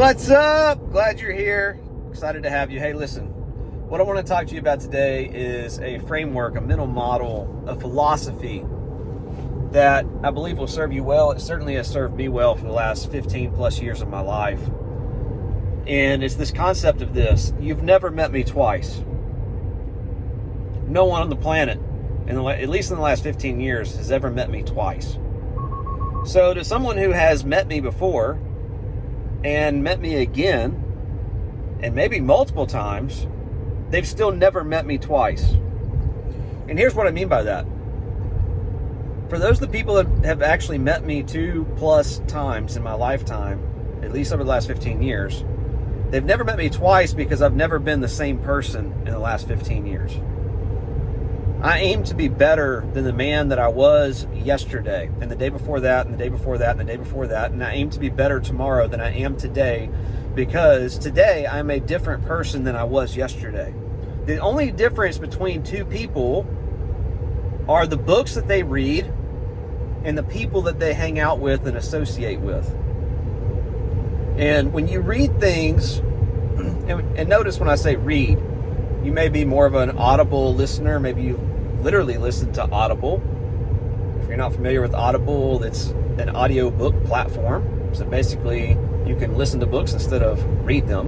What's up? Glad you're here. Excited to have you. Hey, listen, what I want to talk to you about today is a framework, a mental model, a philosophy that I believe will serve you well. It certainly has served me well for the last 15 plus years of my life. And it's this concept of this: you've never met me twice. No one on the planet, at least in the last 15 years, has ever met me twice. So to someone who has met me before and met me again, and maybe multiple times, they've still never met me twice. And here's what I mean by that. For those of the people that have actually met me 2+ times in my lifetime, at least over the last 15 years, they've never met me twice because I've never been the same person in the last 15 years. I aim to be better than the man that I was yesterday, and the day before that, and the day before that, and the day before that, and I aim to be better tomorrow than I am today, because today I'm a different person than I was yesterday. The only difference between two people are the books that they read and the people that they hang out with and associate with. And when you read things, and notice when I say read, you may be more of an Audible listener. Maybe you literally listen to Audible. If you're not familiar with Audible, it's an audio book platform. So basically, you can listen to books instead of read them.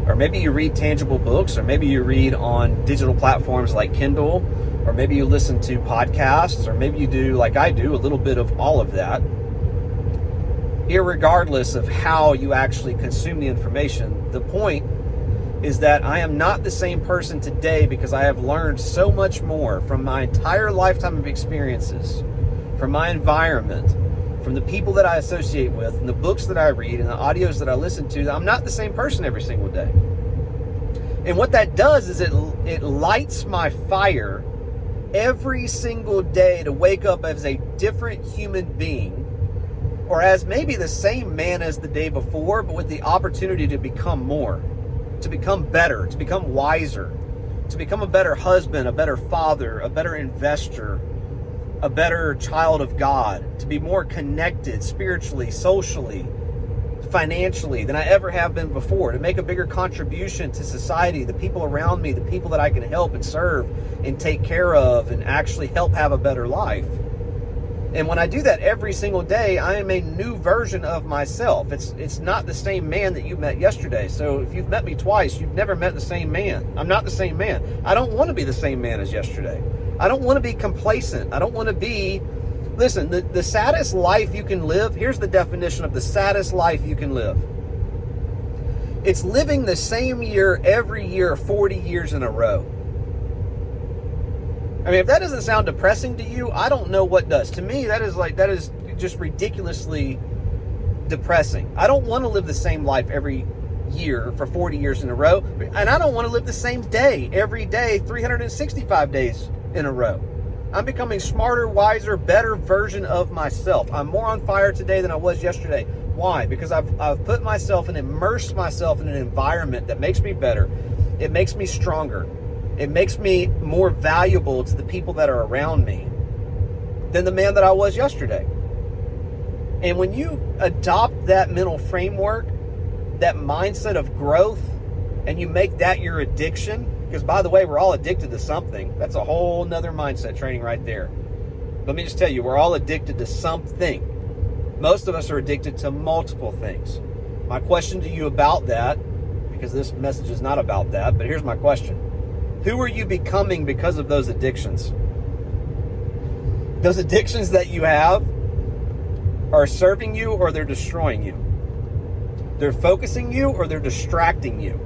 Or maybe you read tangible books, or maybe you read on digital platforms like Kindle, or maybe you listen to podcasts, or maybe you do, like I do, a little bit of all of that. Irregardless of how you actually consume the information, the point is that I am not the same person today because I have learned so much more from my entire lifetime of experiences, from my environment, from the people that I associate with, and the books that I read, and the audios that I listen to. I'm not the same person every single day. And what that does is it lights my fire every single day to wake up as a different human being, or as maybe the same man as the day before, but with the opportunity to become more, to become better, to become wiser, to become a better husband, a better father, a better investor, a better child of God, to be more connected spiritually, socially, financially than I ever have been before, to make a bigger contribution to society, the people around me, the people that I can help and serve and take care of and actually help have a better life. And when I do that every single day, I am a new version of myself. It's not the same man that you met yesterday. So if you've met me twice, you've never met the same man. I'm not the same man. I don't want to be the same man as yesterday. I don't want to be complacent. I don't want to be... Listen, the saddest life you can live, here's the definition of the saddest life you can live. It's living the same year every year, 40 years in a row. I mean, if that doesn't sound depressing to you, I don't know what does. To me, that is just ridiculously depressing. I don't want to live the same life every year for 40 years in a row. And I don't want to live the same day every day, 365 days in a row. I'm becoming smarter, wiser, better version of myself. I'm more on fire today than I was yesterday. Why? Because I've put myself and immersed myself in an environment that makes me better. It makes me stronger. It makes me more valuable to the people that are around me than the man that I was yesterday. And when you adopt that mental framework, that mindset of growth, and you make that your addiction, because by the way, we're all addicted to something. That's a whole nother mindset training right there. Let me just tell you, we're all addicted to something. Most of us are addicted to multiple things. My question to you about that, because this message is not about that, but here's my question. Who are you becoming because of those addictions? Those addictions that you have are serving you or they're destroying you. They're focusing you or they're distracting you.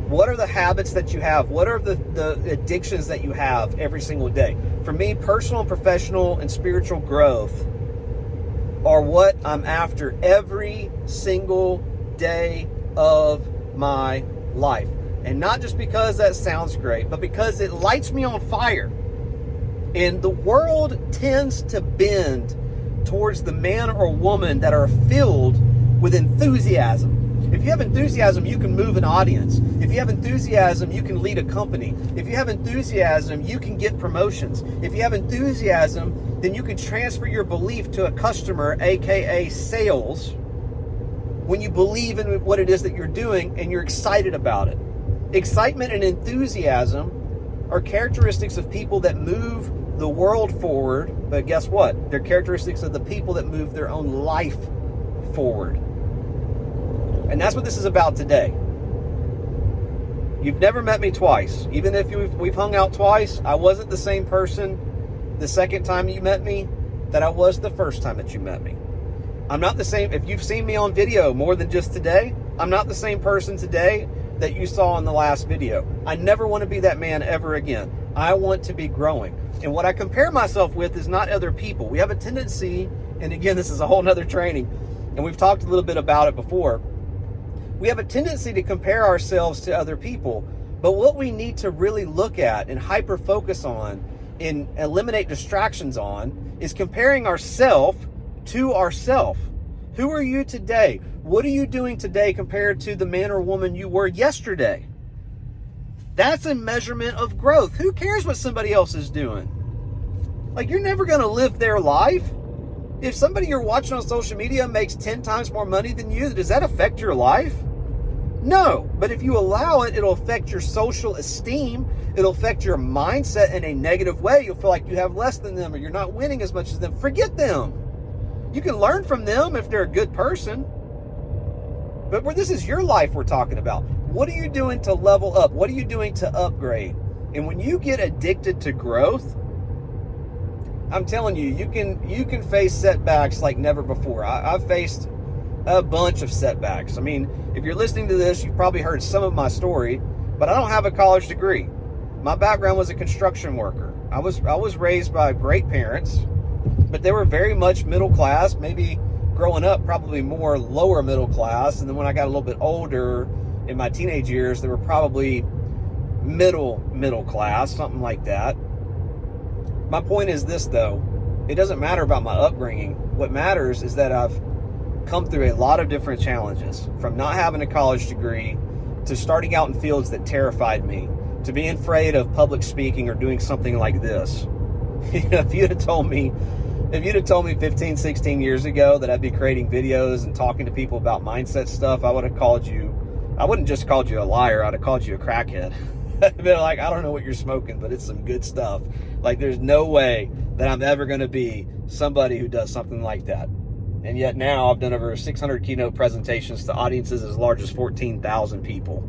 What are the habits that you have? What are the addictions that you have every single day? For me, personal, professional, and spiritual growth are what I'm after every single day of my life. And not just because that sounds great, but because it lights me on fire. And the world tends to bend towards the man or woman that are filled with enthusiasm. If you have enthusiasm, you can move an audience. If you have enthusiasm, you can lead a company. If you have enthusiasm, you can get promotions. If you have enthusiasm, then you can transfer your belief to a customer, aka sales. when you believe in what it is that you're doing and you're excited about it. Excitement and enthusiasm are characteristics of people that move the world forward, but guess what? They're characteristics of the people that move their own life forward. And that's what this is about today. You've never met me twice. Even if we've hung out twice, I wasn't the same person the second time you met me that I was the first time that you met me. I'm not the same. If you've seen me on video more than just today, I'm not the same person today that you saw in the last video. I never want to be that man ever again. I want to be growing. And what I compare myself with is not other people. We have a tendency, and again, this is a whole nother training, and we've talked a little bit about it before. We have a tendency to compare ourselves to other people, but what we need to really look at and hyper focus on and eliminate distractions on is comparing ourselves to ourselves. Who are you today? What are you doing today compared to the man or woman you were yesterday? That's a measurement of growth. Who cares what somebody else is doing? Like, you're never going to live their life. If somebody you're watching on social media makes 10 times more money than you, does that affect your life? No, but if you allow it, it'll affect your social esteem. It'll affect your mindset in a negative way. You'll feel like you have less than them or you're not winning as much as them. Forget them. You can learn from them if they're a good person. But this is your life we're talking about. What are you doing to level up? What are you doing to upgrade? And when you get addicted to growth, I'm telling you, you can face setbacks like never before. I've faced a bunch of setbacks. I mean, if you're listening to this, you've probably heard some of my story, but I don't have a college degree. My background was a construction worker. I was raised by great parents, but they were very much middle class, maybe growing up probably more lower middle class. And then when I got a little bit older in my teenage years, they were probably middle class, something like that. My point is this, though. It doesn't matter about my upbringing. What matters is that I've come through a lot of different challenges, from not having a college degree to starting out in fields that terrified me, to being afraid of public speaking or doing something like this. If you'd have told me 15, 16 years ago that I'd be creating videos and talking to people about mindset stuff, I wouldn't just called you a liar, I'd have called you a crackhead. I'd be like, I don't know what you're smoking, but it's some good stuff. Like, there's no way that I'm ever going to be somebody who does something like that. And yet now I've done over 600 keynote presentations to audiences as large as 14,000 people.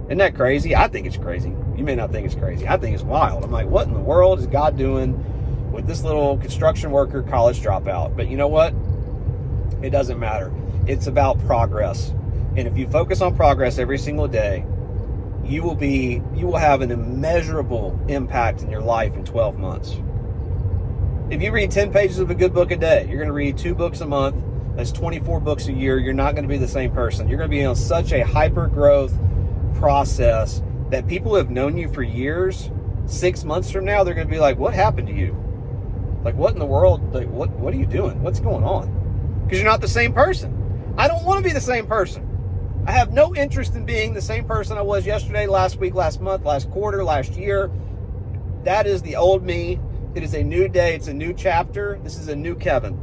Isn't that crazy? I think it's crazy. You may not think it's crazy. I think it's wild. I'm like, what in the world is God doing with this little construction worker college dropout? But you know what? It doesn't matter. It's about progress. And if you focus on progress every single day, you will have an immeasurable impact in your life in 12 months. If you read 10 pages of a good book a day, you're going to read 2 books a month. That's 24 books a year. You're not going to be the same person. You're going to be on such a hyper growth process that people who have known you for years, 6 months from now, they're going to be like, what happened to you? Like, what in the world? Like, what are you doing? What's going on? Because you're not the same person. I don't want to be the same person. I have no interest in being the same person I was yesterday, last week, last month, last quarter, last year. That is the old me. It is a new day. It's a new chapter. This is a new Kevin.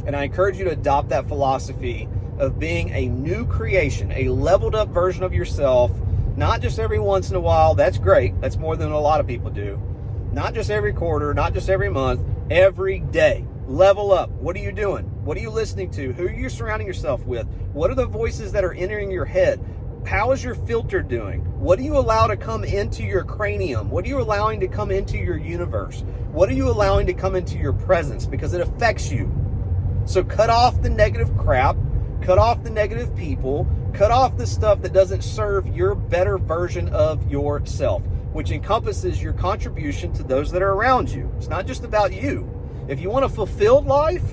And I encourage you to adopt that philosophy of being a new creation, a leveled up version of yourself, not just every once in a while. That's great. That's more than a lot of people do. Not just every quarter, not just every month, every day. Level up. What are you doing? What are you listening to? Who are you surrounding yourself with? What are the voices that are entering your head? How is your filter doing? What do you allow to come into your cranium? What are you allowing to come into your universe? What are you allowing to come into your presence? Because it affects you. So cut off the negative crap. Cut off the negative people. Cut off the stuff that doesn't serve your better version of yourself, which encompasses your contribution to those that are around you. It's not just about you. If you want a fulfilled life,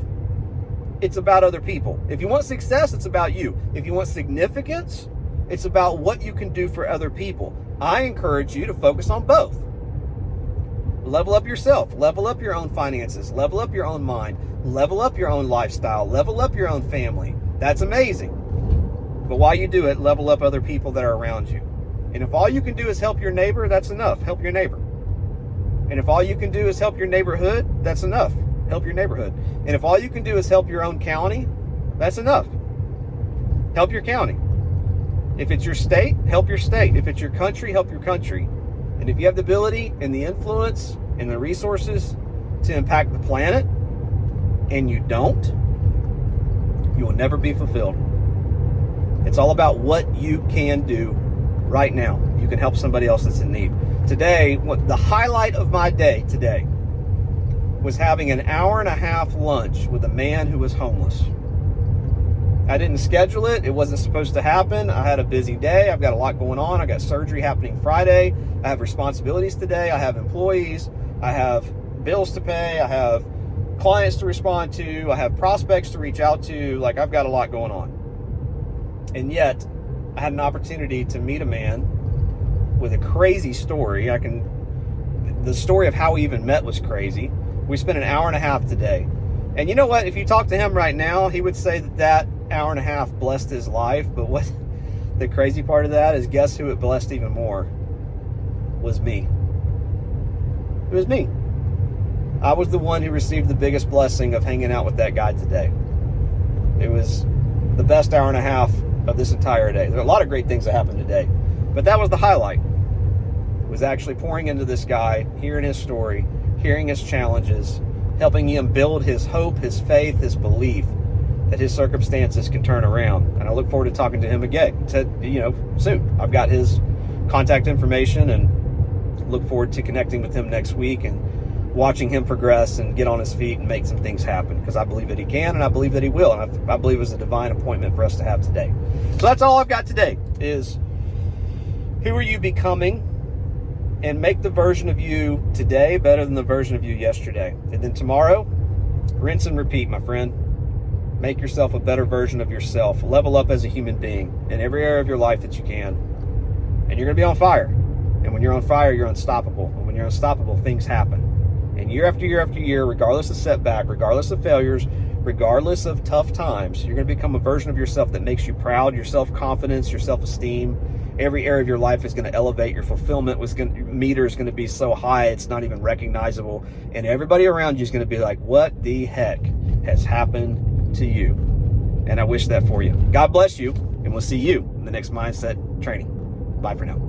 it's about other people. If you want success, it's about you. If you want significance, it's about what you can do for other people. I encourage you to focus on both. Level up yourself. Level up your own finances. Level up your own mind. Level up your own lifestyle. Level up your own family. That's amazing. But while you do it, level up other people that are around you. And if all you can do is help your neighbor, that's enough. Help your neighbor. And if all you can do is help your neighborhood, that's enough. Help your neighborhood. And if all you can do is help your own county, that's enough. help your county. If it's your state, help your state. If it's your country, help your country. And if you have the ability and the influence and the resources to impact the planet, and you don't, you will never be fulfilled. It's all about what you can do right now. You can help somebody else that's in need. Today, the highlight of my day today was having an hour-and-a-half lunch with a man who was homeless. I didn't schedule it. It wasn't supposed to happen. I had a busy day. I've got a lot going on. I got surgery happening Friday. I have responsibilities today. I have employees. I have bills to pay. I have clients to respond to. I have prospects to reach out to. Like, I've got a lot going on. And yet, I had an opportunity to meet a man with a crazy story. The story of how we even met was crazy. We spent an hour and a half today. And you know what? If you talk to him right now, he would say that hour and a half blessed his life. But what the crazy part of that is, guess who it blessed even more? Was me. It was me. I was the one who received the biggest blessing of hanging out with that guy today. It was the best hour and a half of this entire day. There are a lot of great things that happened today, but that was the highlight. It was actually pouring into this guy, hearing his story, hearing his challenges, helping him build his hope, his faith, his belief that his circumstances can turn around. And I look forward to talking to him again, soon. I've got his contact information and look forward to connecting with him next week and watching him progress and get on his feet and make some things happen, because I believe that he can, and I believe that he will, and I believe it was a divine appointment for us to have today. So that's all I've got today is, who are you becoming? And make the version of you today better than the version of you yesterday. And then tomorrow, rinse and repeat, my friend. Make yourself a better version of yourself. Level up as a human being in every area of your life that you can. And you're going to be on fire. And when you're on fire, you're unstoppable. And when you're unstoppable, things happen. And year after year after year, regardless of setback, regardless of failures, regardless of tough times, you're going to become a version of yourself that makes you proud. Your self-confidence, your self-esteem, every area of your life is going to elevate. Your fulfillment meter is going to be so high it's not even recognizable. And everybody around you is going to be like, what the heck has happened to you? And I wish that for you. God bless you, and we'll see you in the next mindset training. Bye for now.